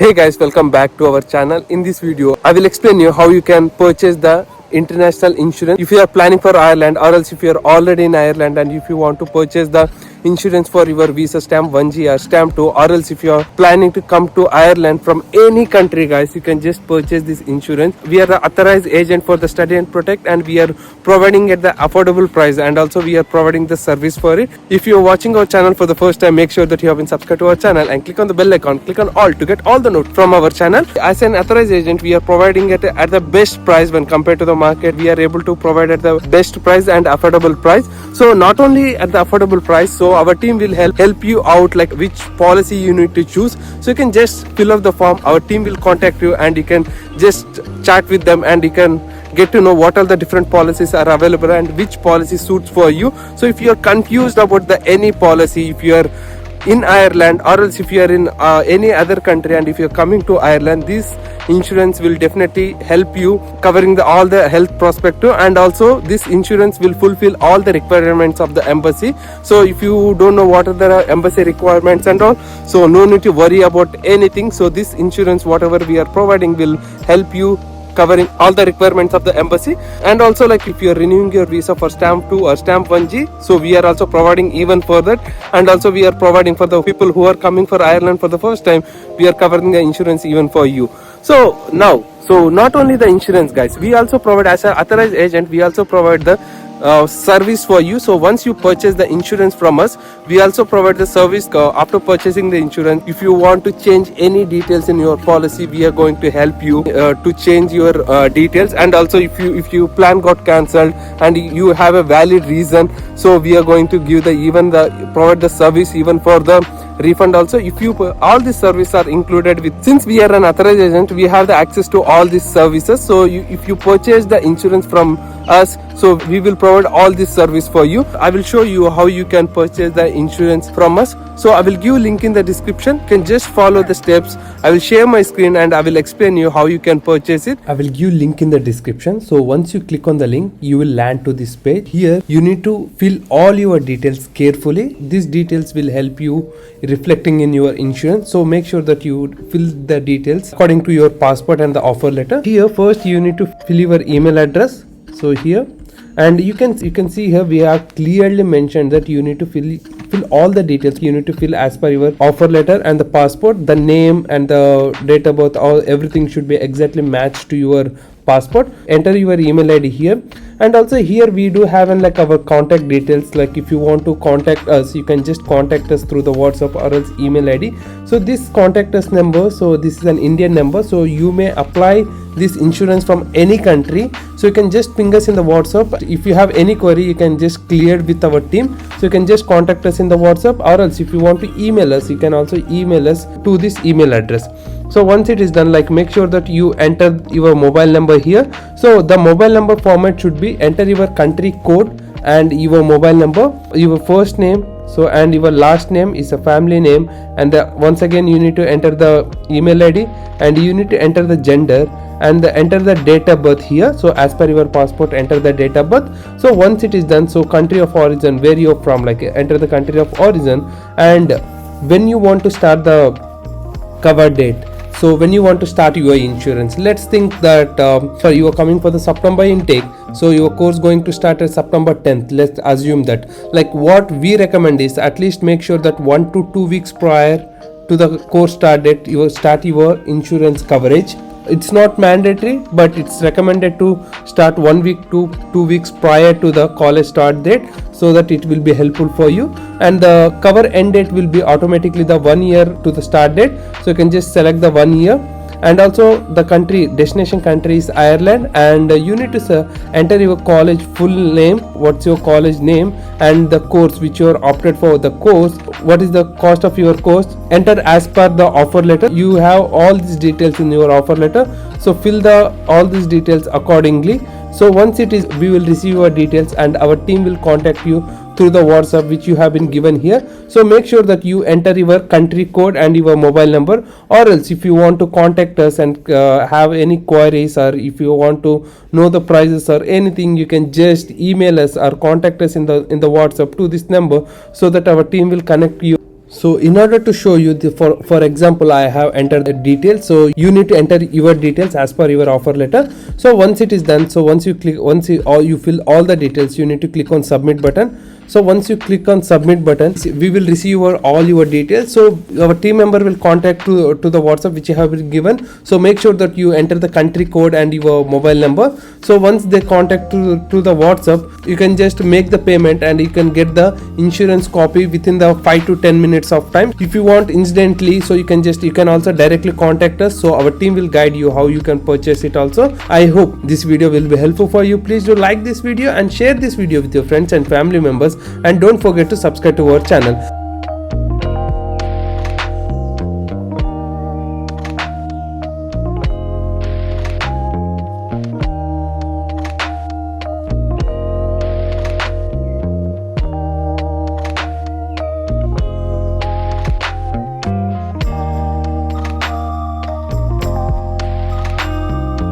Hey guys, welcome back to our channel. In this video, I will explain you how you can purchase the international insurance if you are planning for Ireland, or else if you are already in Ireland and if you want to purchase the insurance for your visa stamp 1G or stamp 2, or else if you are planning to come to Ireland from any country, guys, you can just purchase this insurance. We are the authorized agent for the study and protect, and we are providing at the affordable price, and also we are providing the service for it. If you are watching our channel for the first time, make sure that you have been subscribed to our channel and click on the bell icon, click on all to get all the notes from our channel. As an authorized agent, we are providing it at the best price when compared to the market. We are able to provide at the best price and affordable price. So not only at the affordable price, so our team will help you out, like which policy you need to choose. So you can just fill up the form, our team will contact you, and you can just chat with them, and you can get to know what all the different policies are available and which policy suits for you. So if you are confused about the any policy, if you are in Ireland, or else if you are in any other country, and if you are coming to Ireland, this insurance will definitely help you covering all the health perspective, and also this insurance will fulfill all the requirements of the embassy. So if you don't know what are the embassy requirements and all, so no need to worry about anything. So this insurance, whatever we are providing, will help you covering all the requirements of the embassy. And also, like if you are renewing your visa for stamp 2 or stamp 1G, so we are also providing even for that. And also we are providing for the people who are coming for Ireland for the first time, we are covering the insurance even for you. So now, so not only the insurance, guys, we also provide, as an authorized agent, we also provide the service for you. So once you purchase the insurance from us, we also provide the service after purchasing the insurance. If you want to change any details in your policy, we are going to help you to change your details. And also if you plan got cancelled and you have a valid reason, so we are going to give provide the service even for the refund also. If you all these services are included with, since we are an authorized agent, we have the access to all these services. So if you purchase the insurance from us, so we will provide all this service for you. I will show you how you can purchase the insurance from us. So I will give link in the description. You can just follow the steps. I will share my screen and I will explain you how you can purchase it. I will give link in the description. So once you click on the link, you will land to this page. Here you need to fill all your details carefully. These details will help you reflecting in your insurance. So make sure that you fill the details according to your passport and the offer letter. Here first you need to fill your email address. So here, and you can see here we have clearly mentioned that you need to fill all the details. You need to fill as per your offer letter and the passport, the name and the date of birth, everything should be exactly matched to your passport. Enter your email ID here, and also here we do have our contact details. Like if you want to contact us, you can just contact us through the WhatsApp or else email ID. So this contact us number, so this is an Indian number, so you may apply this insurance from any country. So you can just ping us in the WhatsApp. If you have any query, you can just clear it with our team. So you can just contact us in the WhatsApp, or else if you want to email us, you can also email us to this email address. So once it is done, make sure that you enter your mobile number here. So the mobile number format should be enter your country code and your mobile number, your first name, so and your last name is a family name, and once again you need to enter the email ID, and you need to enter the gender and enter the date of birth here. So as per your passport, enter the date of birth. So once it is done, so country of origin, where you're from, enter the country of origin, and when you want to start the cover date. So when you want to start your insurance, let's think that you are coming for the September intake, so your course going to start at September 10th. Let's assume that, what we recommend is at least make sure that 1 to 2 weeks prior to the course start date, you start your insurance coverage. It's not mandatory, but it's recommended to start 1 week to 2 weeks prior to the college start date, so that it will be helpful for you. And the cover end date will be automatically the 1 year to the start date. So you can just select the 1 year. And also the destination country is Ireland, and you need to enter your college full name, what's your college name, and the course which you are opted for. The course, what is the cost of your course, enter as per the offer letter. You have all these details in your offer letter, so fill all these details accordingly. So once we will receive your details, and our team will contact you through the WhatsApp which you have been given here. So make sure that you enter your country code and your mobile number, or else if you want to contact us and have any queries, or if you want to know the prices or anything, you can just email us or contact us in the WhatsApp to this number, so that our team will connect you So in order to show you the for example, I have entered the details. So you need to enter your details as per your offer letter. So once it is done, so once you fill all the details, you need to click on submit button. So once you click on submit button, we will receive all your details. So our team member will contact to the WhatsApp which you have been given. So make sure that you enter the country code and your mobile number. So once they contact to the WhatsApp, you can just make the payment and you can get the insurance copy within the 5 to 10 minutes of time. If you want instantly, so you can also directly contact us. So our team will guide you how you can purchase it also. I hope this video will be helpful for you. Please do like this video and share this video with your friends and family members, and don't forget to subscribe to our channel.